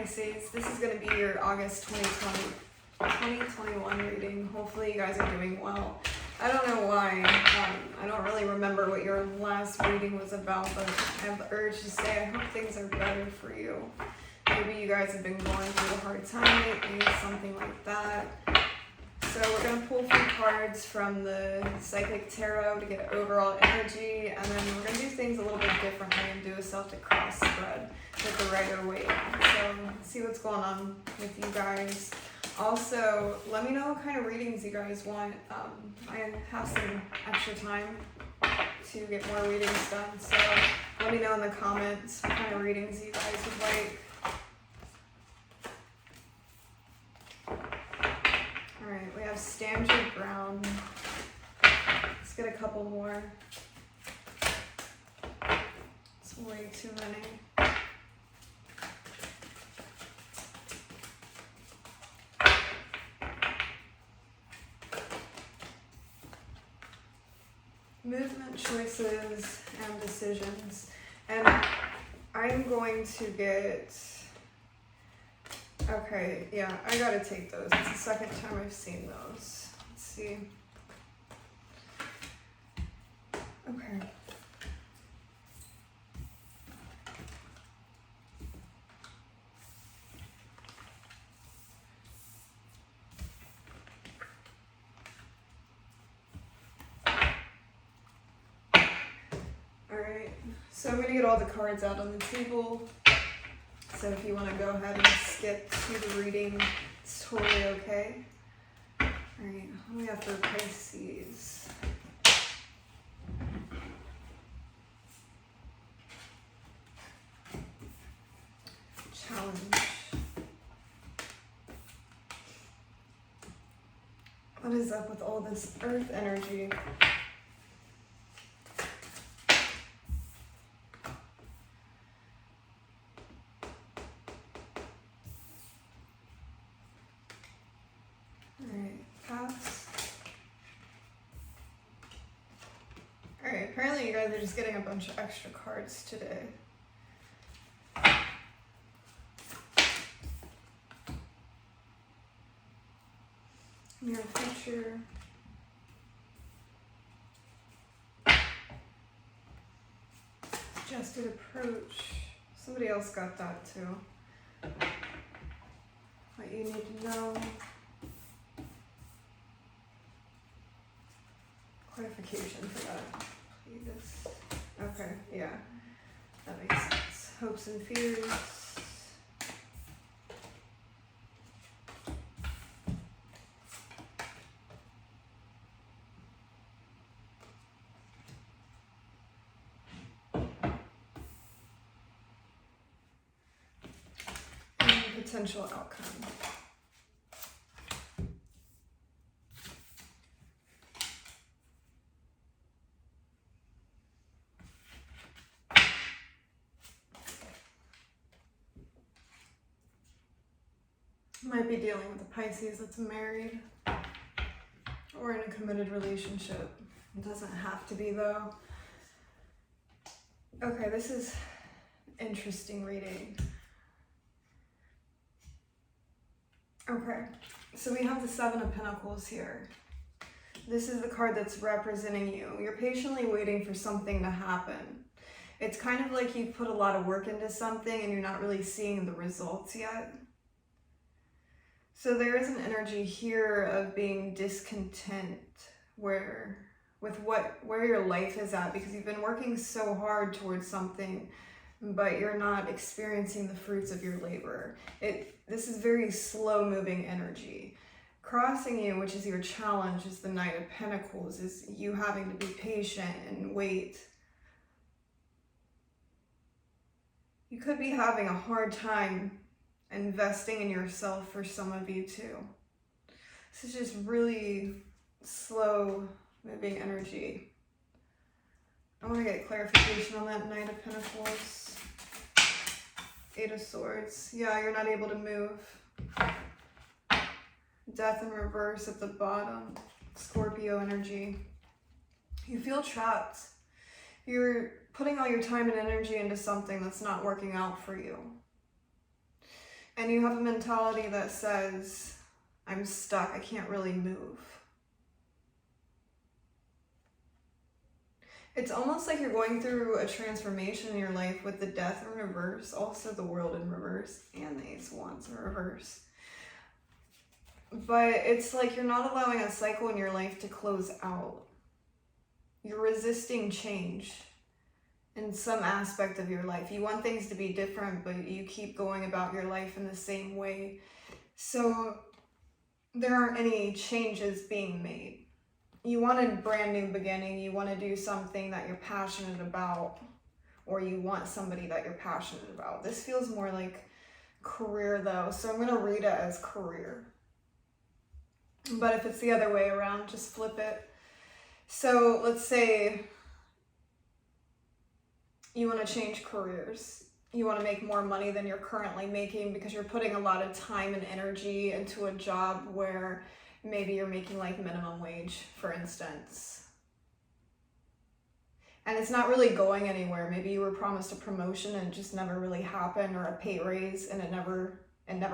Pisces, this is going to be your August 2021 reading. Hopefully you guys are doing well. I don't know why, I don't really remember what your last reading was about, but I have the urge to say I hope things are better for you. Maybe you guys have been going through a hard time lately, something like that. So we're going to pull a few cards from the Psychic Tarot to get overall energy, and then we're going to do things a little bit differently and do a Celtic cross spread with the Rider-Waite. So let's see what's going on with you guys. Also, let me know what kind of readings you guys want. I have some extra time to get more readings done, so let me know in the comments what kind of readings you guys would like. Alright, we have Stand Your Ground. Let's get a couple more. It's way too many. Movement, choices, and decisions. And I'm going to get... Okay, yeah, I gotta take those. It's the second time I've seen those. Let's see. Okay. Alright, so I'm gonna get all the cards out on the table. So if you want to go ahead and skip to the reading, it's totally okay. Alright, what do we have for Pisces? Challenge. What is up with all this earth energy? Alright, apparently you guys are just getting a bunch of extra cards today. Near future. Suggested approach. Somebody else got that too. What you need to know. Clarification for that. Okay, yeah, that makes sense. Hopes and fears. And potential outcome. Might be dealing with a Pisces that's married or in a committed relationship. It doesn't have to be though. Okay, this is interesting reading. Okay, so we have the Seven of Pentacles here. This is the card that's representing you. You're patiently waiting for something to happen. It's kind of like you've put a lot of work into something and you're not really seeing the results yet. So there is an energy here of being discontent where your life is at, because you've been working so hard towards something, but you're not experiencing the fruits of your labor. This is very slow moving energy. Crossing you, which is your challenge, is the Knight of Pentacles, is you having to be patient and wait. You could be having a hard time investing in yourself for some of you too. This is just really slow moving energy. I want to get clarification on that Knight of Pentacles. Eight of Swords. Yeah, you're not able to move. Death in reverse at the bottom. Scorpio energy. You feel trapped. You're putting all your time and energy into something that's not working out for you. And you have a mentality that says, I'm stuck, I can't really move. It's almost like you're going through a transformation in your life with the Death in reverse, also the World in reverse, and the Ace of Wands in reverse. But it's like you're not allowing a cycle in your life to close out. You're resisting change in some aspect of your life. You want things to be different, but you keep going about your life in the same way. So there aren't any changes being made. You want a brand new beginning. You want to do something that you're passionate about, or you want somebody that you're passionate about. This feels more like career though, so I'm going to read it as career. But if it's the other way around, just flip it. So let's say you want to change careers. You want to make more money than you're currently making because you're putting a lot of time and energy into a job where maybe you're making like minimum wage, for instance. And it's not really going anywhere. Maybe you were promised a promotion and it just never really happened, or a pay raise and it never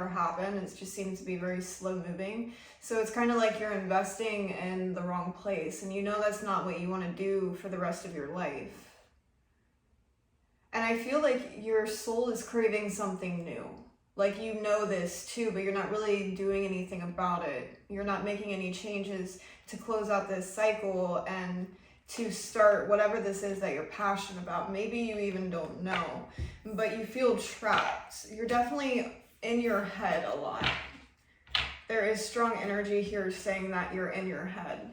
happened. It just seems to be very slow moving. So it's kind of like you're investing in the wrong place, and you know that's not what you want to do for the rest of your life. And I feel like your soul is craving something new. Like, you know this too, but you're not really doing anything about it. You're not making any changes to close out this cycle and to start whatever this is that you're passionate about. Maybe you even don't know, but you feel trapped. You're definitely in your head a lot. There is strong energy here saying that you're in your head.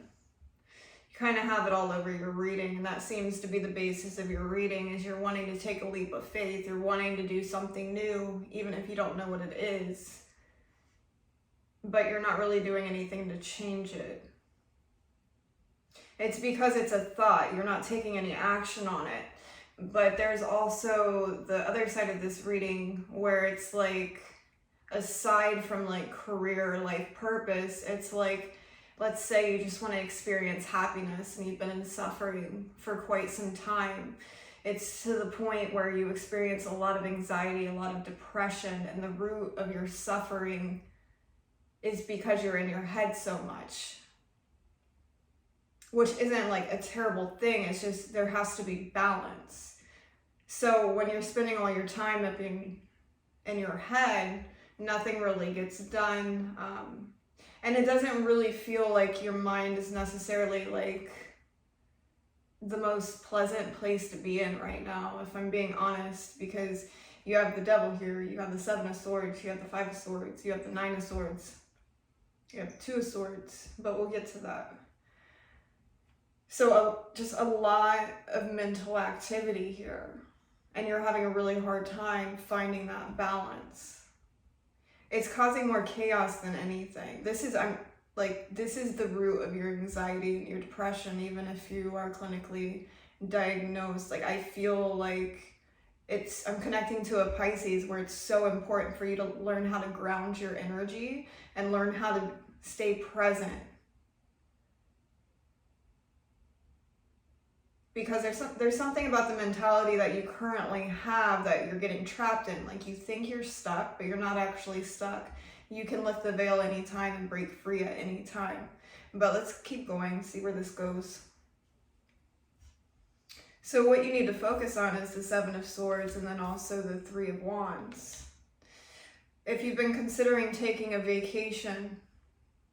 You kind of have it all over your reading, and that seems to be the basis of your reading, is you're wanting to take a leap of faith. You're wanting to do something new, even if you don't know what it is, but you're not really doing anything to change it. It's because it's a thought. You're not taking any action on it. But there's also the other side of this reading where it's like, aside from like career or life purpose, it's like, let's say you just want to experience happiness and you've been in suffering for quite some time. It's to the point where you experience a lot of anxiety, a lot of depression, and the root of your suffering is because you're in your head so much. Which isn't like a terrible thing, it's just there has to be balance. So when you're spending all your time up in your head, nothing really gets done. And it doesn't really feel like your mind is necessarily like the most pleasant place to be in right now, if I'm being honest, because you have the devil here, you have the 7 of Swords, you have the 5 of Swords, you have the 9 of Swords, you have the 2 of Swords, but we'll get to that. So just a lot of mental activity here, and you're having a really hard time finding that balance. It's causing more chaos than anything. This is the root of your anxiety and your depression, even if you are clinically diagnosed. Like, I feel like I'm connecting to a Pisces where it's so important for you to learn how to ground your energy and learn how to stay present. Because there's something about the mentality that you currently have that you're getting trapped in. Like, you think you're stuck, but you're not actually stuck. You can lift the veil anytime and break free at any time. But let's keep going, see where this goes. So what you need to focus on is the 7 of Swords and then also the 3 of Wands. If you've been considering taking a vacation,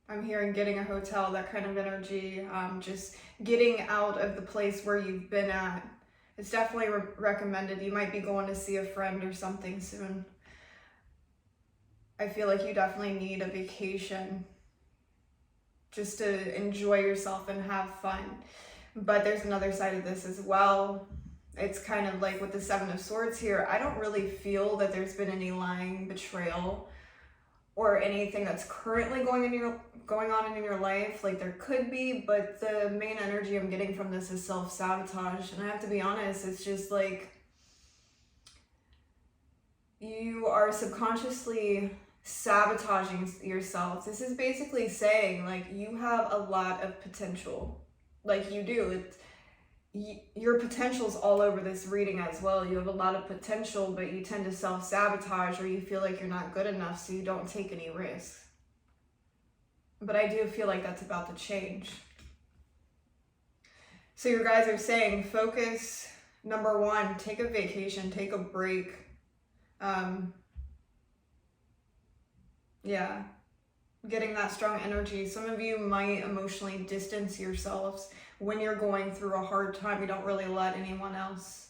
I'm hearing getting a hotel, that kind of energy, just getting out of the place where you've been at. It's definitely recommended. You might be going to see a friend or something soon. I feel like you definitely need a vacation just to enjoy yourself and have fun. But there's another side of this as well. It's kind of like with the 7 of Swords here, I don't really feel that there's been any lying, betrayal, or anything that's currently going on in your life. Like, there could be, but the main energy I'm getting from this is self-sabotage. And I have to be honest, it's just like you are subconsciously sabotaging yourself. This is basically saying, like, you have a lot of potential. Like, you do. your potential's all over this reading as well. You have a lot of potential, but you tend to self-sabotage, or you feel like you're not good enough, so you don't take any risks. But I do feel like that's about to change. So your guys are saying focus. Number one, take a vacation, take a break. Yeah, getting that strong energy. Some of you might emotionally distance yourselves when you're going through a hard time. You don't really let anyone else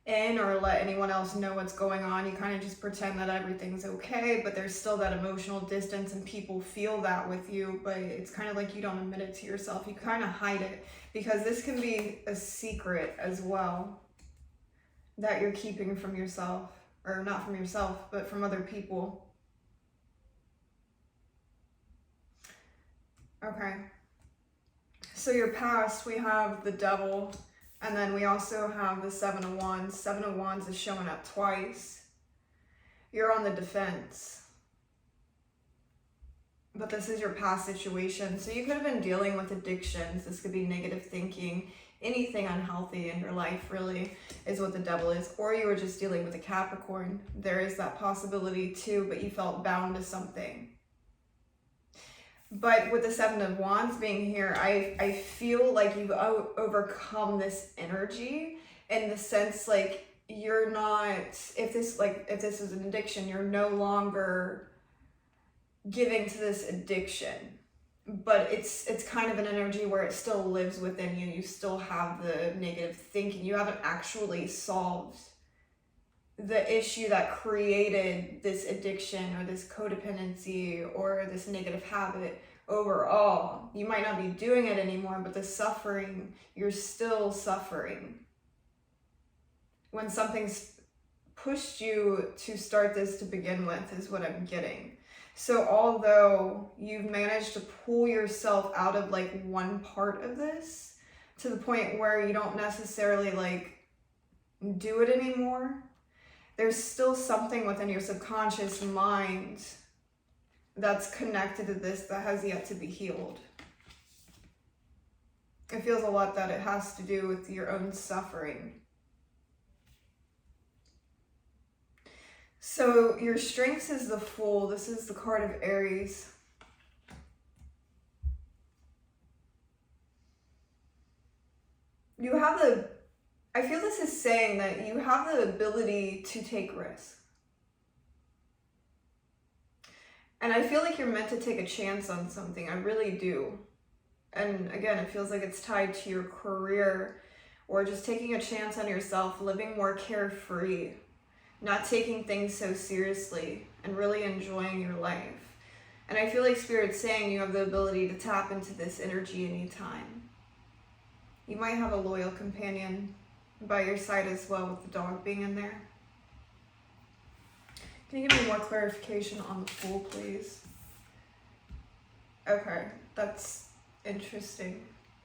in or let anyone else know what's going on. You kind of just pretend that everything's okay, but there's still that emotional distance, and people feel that with you, but it's kind of like you don't admit it to yourself. You kind of hide it, because this can be a secret as well that you're keeping from yourself, or not from yourself, but from other people. Okay. So your past, we have the Devil, and then we also have the Seven of Wands. Seven of Wands is showing up twice. You're on the defense. But this is your past situation. So you could have been dealing with addictions. This could be negative thinking. Anything unhealthy in your life, really, is what the Devil is. Or you were just dealing with a Capricorn. There is that possibility too, but you felt bound to something. But with the Seven of Wands being here, I feel like you've overcome this energy, in the sense like you're not, if this is an addiction, you're no longer giving to this addiction, but it's kind of an energy where it still lives within you. You still have the negative thinking. You haven't actually solved the issue that created this addiction or this codependency or this negative habit overall. You might not be doing it anymore, but the suffering, you're still suffering. When something's pushed you to start this to begin with, is what I'm getting. So although you've managed to pull yourself out of like one part of this to the point where you don't necessarily like do it anymore, there's still something within your subconscious mind that's connected to this that has yet to be healed. It feels a lot that it has to do with your own suffering. So your strengths is the Fool. This is the card of Aries. You have the, I feel this is saying that you have the ability to take risks. And I feel like you're meant to take a chance on something. I really do. And again, it feels like it's tied to your career, or just taking a chance on yourself, living more carefree, not taking things so seriously, and really enjoying your life. And I feel like Spirit's saying you have the ability to tap into this energy anytime. You might have a loyal companion by your side as well, with the dog being in there. Can you give me more clarification on the Fool, please? Okay, that's interesting.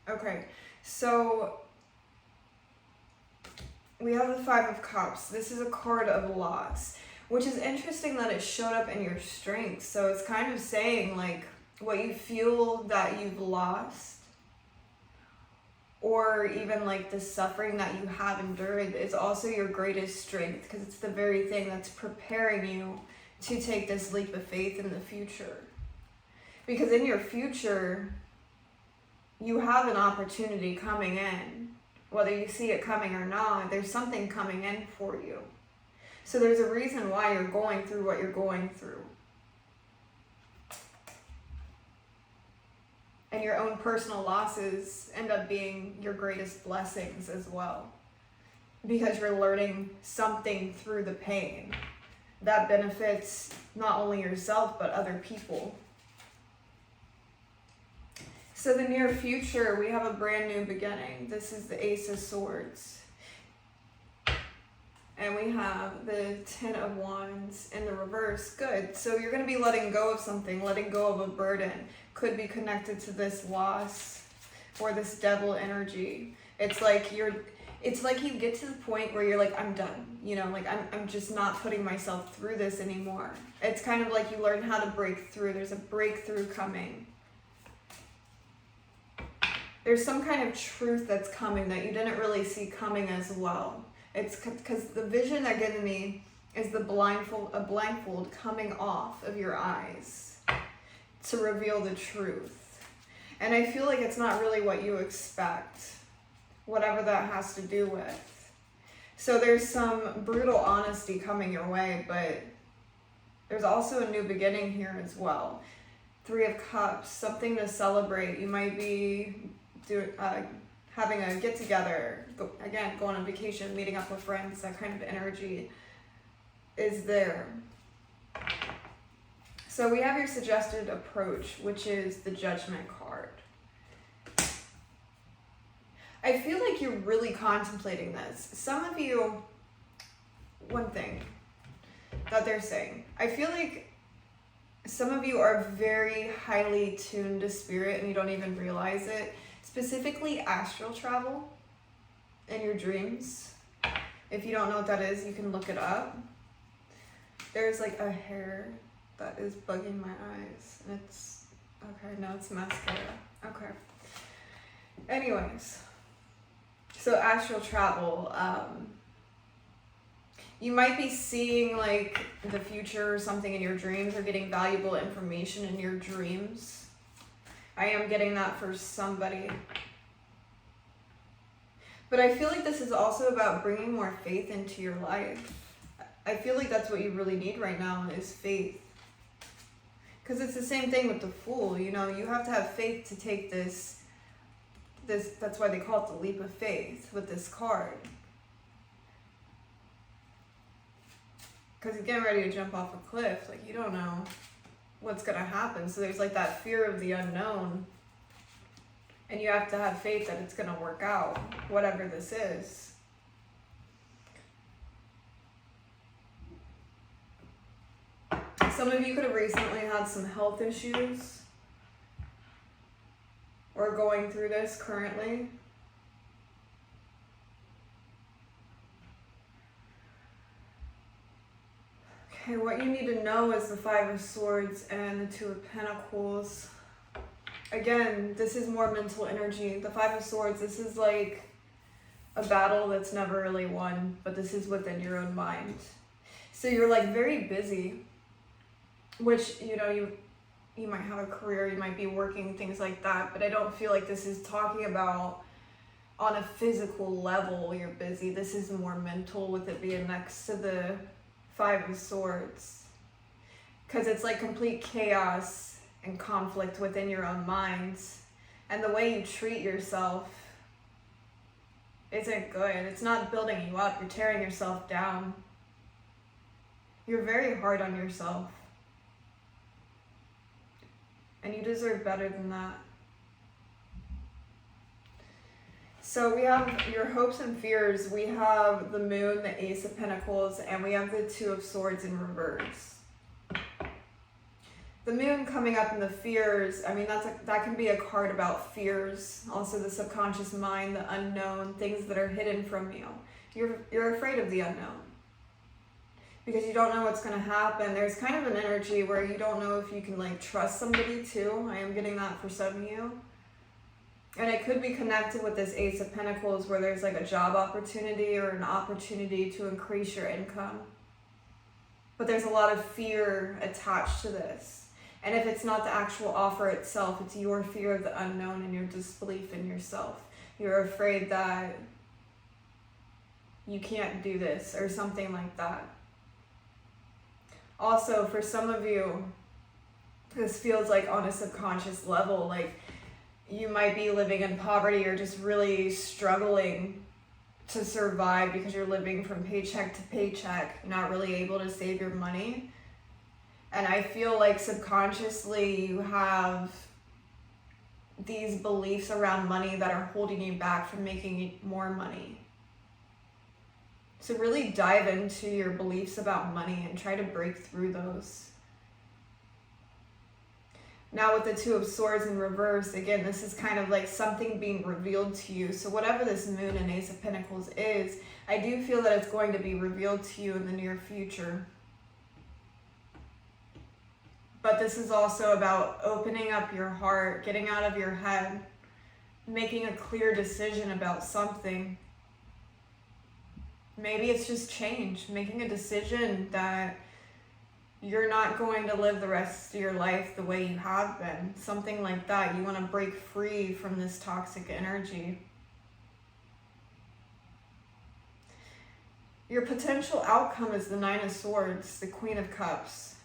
Okay, so we have the Five of Cups. This is a card of loss, which is interesting that it showed up in your strengths. So it's kind of saying like what you feel that you've lost, or even like the suffering that you have endured, is also your greatest strength, because it's the very thing that's preparing you to take this leap of faith in the future. Because in your future, you have an opportunity coming in. Whether you see it coming or not, there's something coming in for you. So there's a reason why you're going through what you're going through. And your own personal losses end up being your greatest blessings as well, because you're learning something through the pain that benefits not only yourself, but other people. So the near future, we have a brand new beginning. This is the Ace of Swords. And we have the Ten of Wands in the reverse. Good. So you're going to be letting go of something, letting go of a burden. Could be connected to this loss or this devil energy. It's like you get to the point where you're like, I'm done. You know, like I'm just not putting myself through this anymore. It's kind of like you learn how to break through. There's a breakthrough coming. There's some kind of truth that's coming that you didn't really see coming as well. It's because the vision they're giving me is a blindfold coming off of your eyes to reveal the truth. And I feel like it's not really what you expect, whatever that has to do with. So there's some brutal honesty coming your way, but there's also a new beginning here as well. 3 of Cups, something to celebrate. You might be having a get-together, going on vacation, meeting up with friends. That kind of energy is there. So we have your suggested approach, which is the Judgment card. I feel like you're really contemplating this. Some of you, one thing that they're saying, I feel like some of you are very highly tuned to spirit and you don't even realize it. Specifically astral travel in your dreams. If you don't know what that is, you can look it up. There's like a hair that is bugging my eyes. And it's, okay, no, it's mascara. Okay. Anyways, so astral travel, you might be seeing like the future or something in your dreams, or getting valuable information in your dreams. I am getting that for somebody. But I feel like this is also about bringing more faith into your life. I feel like that's what you really need right now is faith. Because it's the same thing with the Fool. You know, you have to have faith to take this, that's why they call it the leap of faith with this card. Because you're getting ready to jump off a cliff. Like, you don't know what's going to happen. So there's like that fear of the unknown. And you have to have faith that it's going to work out, whatever this is. Some of you could have recently had some health issues or going through this currently. Okay, what you need to know is the 5 of Swords and the 2 of Pentacles. Again, this is more mental energy. The 5 of Swords, this is like a battle that's never really won, but this is within your own mind. So you're like very busy, which, you know, you might have a career, you might be working, things like that, but I don't feel like this is talking about on a physical level you're busy. This is more mental, with it being next to the 5 of Swords, because it's like complete chaos and conflict within your own minds, and the way you treat yourself isn't good. It's not building you up, you're tearing yourself down. You're very hard on yourself, and you deserve better than that. So we have your hopes and fears. We have the Moon, the Ace of Pentacles, and we have the 2 of Swords in reverse. The Moon coming up in the fears, I mean, that can be a card about fears. Also the subconscious mind, the unknown, things that are hidden from you. You're afraid of the unknown because you don't know what's going to happen. There's kind of an energy where you don't know if you can like trust somebody too. I am getting that for some of you. And it could be connected with this Ace of Pentacles, where there's like a job opportunity or an opportunity to increase your income. But there's a lot of fear attached to this. And if it's not the actual offer itself, it's your fear of the unknown and your disbelief in yourself. You're afraid that you can't do this or something like that. Also, for some of you, this feels like on a subconscious level, like you might be living in poverty or just really struggling to survive because you're living from paycheck to paycheck. You're not really able to save your money. And I feel like subconsciously you have these beliefs around money that are holding you back from making more money. So really dive into your beliefs about money and try to break through those. Now with the 2 of Swords in reverse, again, this is kind of like something being revealed to you. So whatever this Moon and Ace of Pentacles is, I do feel that it's going to be revealed to you in the near future. But this is also about opening up your heart, getting out of your head, making a clear decision about something. Maybe it's just change, making a decision that you're not going to live the rest of your life the way you have been. Something like that. You want to break free from this toxic energy. Your potential outcome is the Nine of Swords, the Queen of Cups,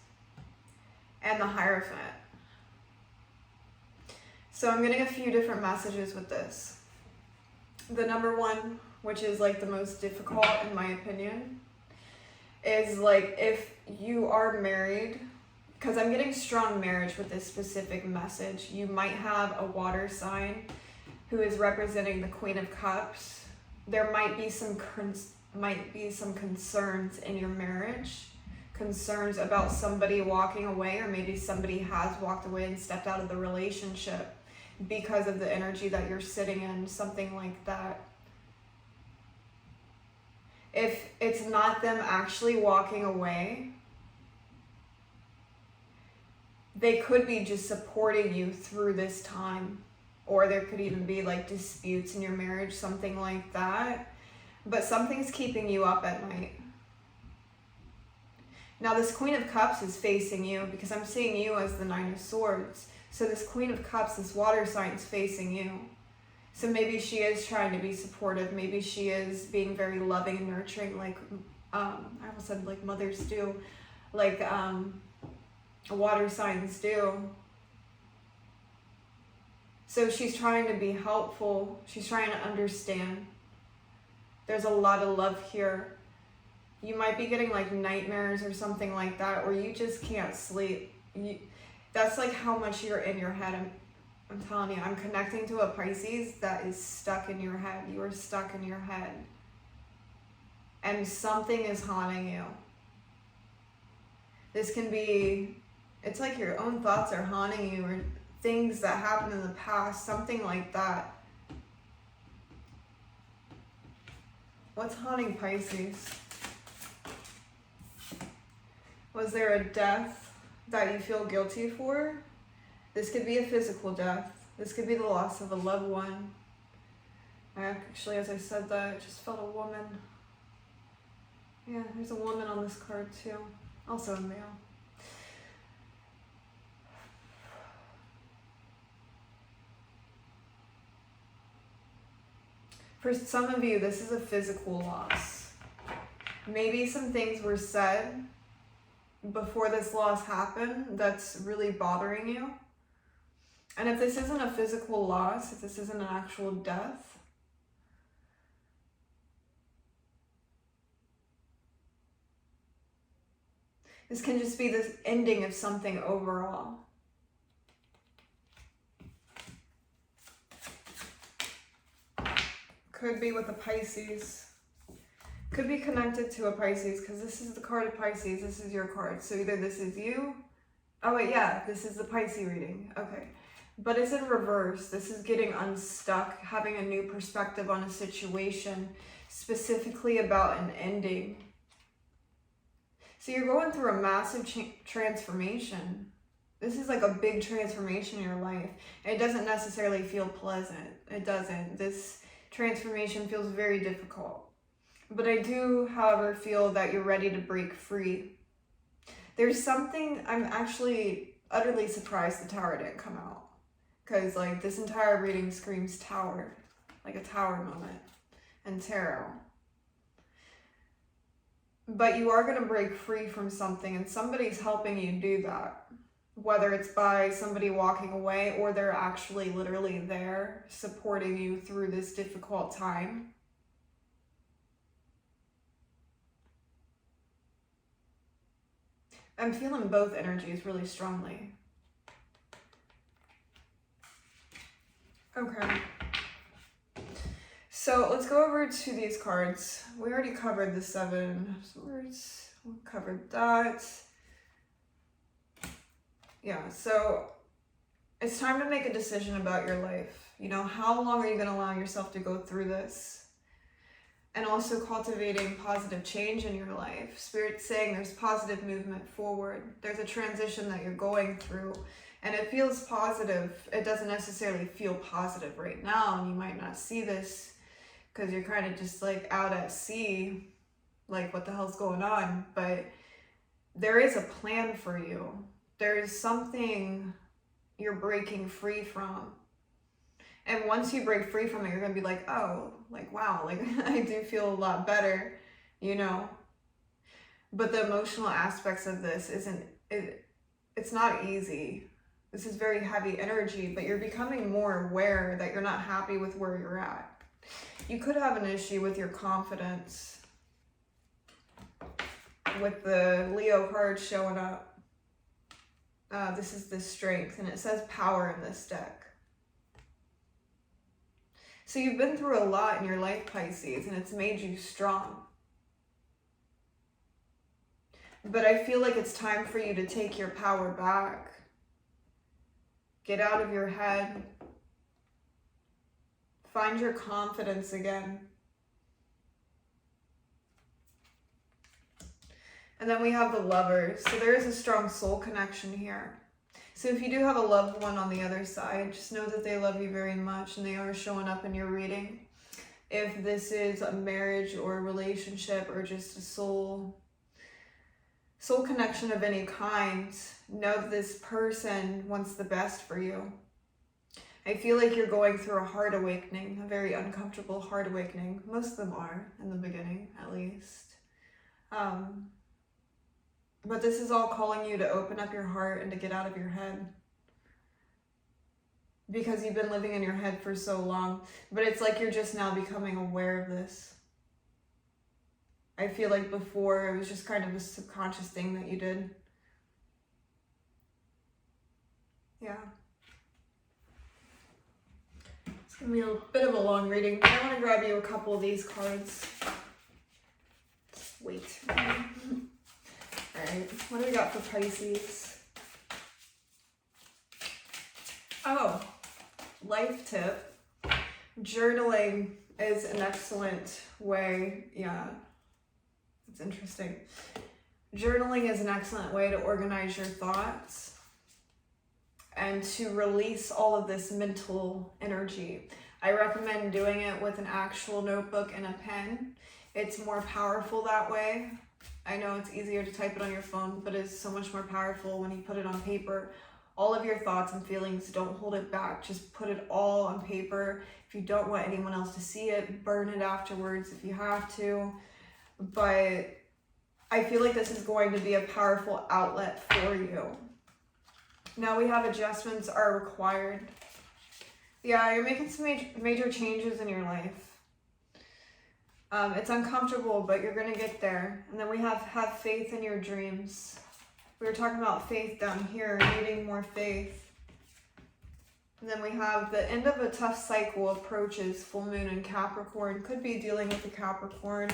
and the Hierophant. So I'm getting a few different messages with this. The number one, which is like the most difficult in my opinion, is like if you are married, because I'm getting strong marriage with this specific message. You might have a water sign who is representing the Queen of Cups. There might be some concerns in your marriage, concerns about somebody walking away, or maybe somebody has walked away and stepped out of the relationship because of the energy that you're sitting in, something like that. If it's not them actually walking away, they could be just supporting you through this time. Or there could even be like disputes in your marriage, something like that. But something's keeping you up at night. Now this Queen of Cups is facing you because I'm seeing you as the Nine of Swords. So this Queen of Cups, this water sign, is facing you. So maybe she is trying to be supportive. Maybe she is being very loving and nurturing, like I almost said like mothers do, like water signs do. So she's trying to be helpful. She's trying to understand. There's a lot of love here. You might be getting like nightmares or something like that, or you just can't sleep. That's like how much you're in your head. I'm telling you, I'm connecting to a Pisces that is stuck in your head. You are stuck in your head. And something is haunting you. This can be, it's like your own thoughts are haunting you, or things that happened in the past, something like that. What's haunting Pisces? Was there a death that you feel guilty for? This could be a physical death. This could be the loss of a loved one. I actually, as I said that, I just felt a woman. Yeah, there's a woman on this card too. Also a male. For some of you, this is a physical loss. Maybe some things were said before this loss happened that's really bothering you. And if this isn't a physical loss, if this isn't an actual death, this can just be this ending of something overall. Could be with a Pisces. Could be connected to a Pisces, because this is the card of Pisces. This is your card. So either this is you. Oh wait, yeah, this is the Pisces reading. Okay. But it's in reverse. This is getting unstuck, having a new perspective on a situation, specifically about an ending. So you're going through a massive transformation. This is like a big transformation in your life. It doesn't necessarily feel pleasant. It doesn't. This transformation feels very difficult. But I do, however, feel that you're ready to break free. There's something, I'm actually utterly surprised the Tower didn't come out. Because like this entire reading screams Tower, like a Tower moment, and tarot. But you are going to break free from something, and somebody's helping you do that. Whether it's by somebody walking away, or they're actually literally there supporting you through this difficult time. I'm feeling both energies really strongly. Okay. So let's go over to these cards. We already covered the Seven of Swords. We covered that. Yeah, so it's time to make a decision about your life. You know, how long are you going to allow yourself to go through this? And also cultivating positive change in your life. Spirit's saying there's positive movement forward. There's a transition that you're going through. And it feels positive. It doesn't necessarily feel positive right now, and you might not see this because you're kind of just like out at sea, like what the hell's going on. But there is a plan for you. There is something you're breaking free from. And once you break free from it, you're going to be like, oh, like, wow, like I do feel a lot better, you know? But the emotional aspects of this it's not easy. This is very heavy energy, but you're becoming more aware that you're not happy with where you're at. You could have an issue with your confidence with the Leo card showing up. This is the strength, and it says power in this deck. So you've been through a lot in your life, Pisces, and it's made you strong. But I feel like it's time for you to take your power back. Get out of your head. Find your confidence again. And then we have the Lovers. So there is a strong soul connection here. So if you do have a loved one on the other side, just know that they love you very much and they are showing up in your reading. If this is a marriage or a relationship or just a soul connection of any kind, know that this person wants the best for you. I feel like you're going through a heart awakening, a very uncomfortable heart awakening. Most of them are, in the beginning, at least. But this is all calling you to open up your heart and to get out of your head. Because you've been living in your head for so long. But it's like you're just now becoming aware of this. I feel like before it was just kind of a subconscious thing that you did. Yeah. It's going to be a bit of a long reading, but I want to grab you a couple of these cards. Just wait. Alright, what do we got for Pisces? Oh, life tip. Journaling is an excellent way. Yeah, it's interesting. Journaling is an excellent way to organize your thoughts and to release all of this mental energy. I recommend doing it with an actual notebook and a pen. It's more powerful that way. I know it's easier to type it on your phone, but it's so much more powerful when you put it on paper. All of your thoughts and feelings, don't hold it back. Just put it all on paper. If you don't want anyone else to see it, burn it afterwards if you have to. But I feel like this is going to be a powerful outlet for you. Now we have adjustments are required. Yeah, you're making some major changes in your life. It's uncomfortable, but you're going to get there. And then we have faith in your dreams. We were talking about faith down here, needing more faith. And then we have the end of a tough cycle approaches, full moon in Capricorn. Could be dealing with the Capricorn.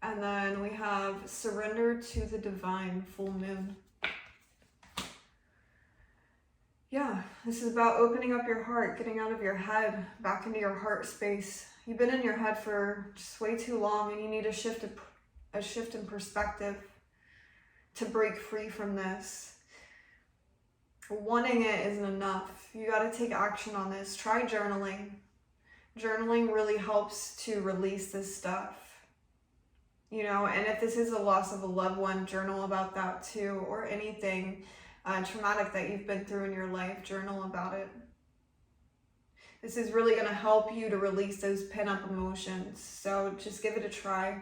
And then we have surrender to the divine, full moon. Yeah, this is about opening up your heart, getting out of your head, back into your heart space. You've been in your head for just way too long, and you need a shift in perspective to break free from this. Wanting it isn't enough. You got to take action on this. Try journaling. Journaling really helps to release this stuff. You know, and if this is a loss of a loved one, journal about that too, or anything traumatic that you've been through in your life, journal about it. This is really going to help you to release those pent-up emotions. So just give it a try.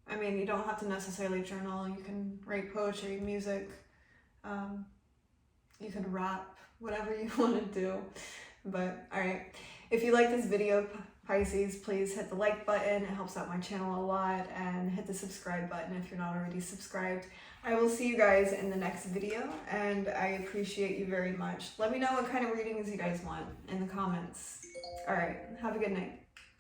I mean, you don't have to necessarily journal. You can write poetry, music. You can rap, whatever you want to do. But, all right. If you like this video, Pisces, please hit the like button. It helps out my channel a lot. And hit the subscribe button if you're not already subscribed. I will see you guys in the next video, and I appreciate you very much. Let me know what kind of readings you guys want in the comments. All right, have a good night.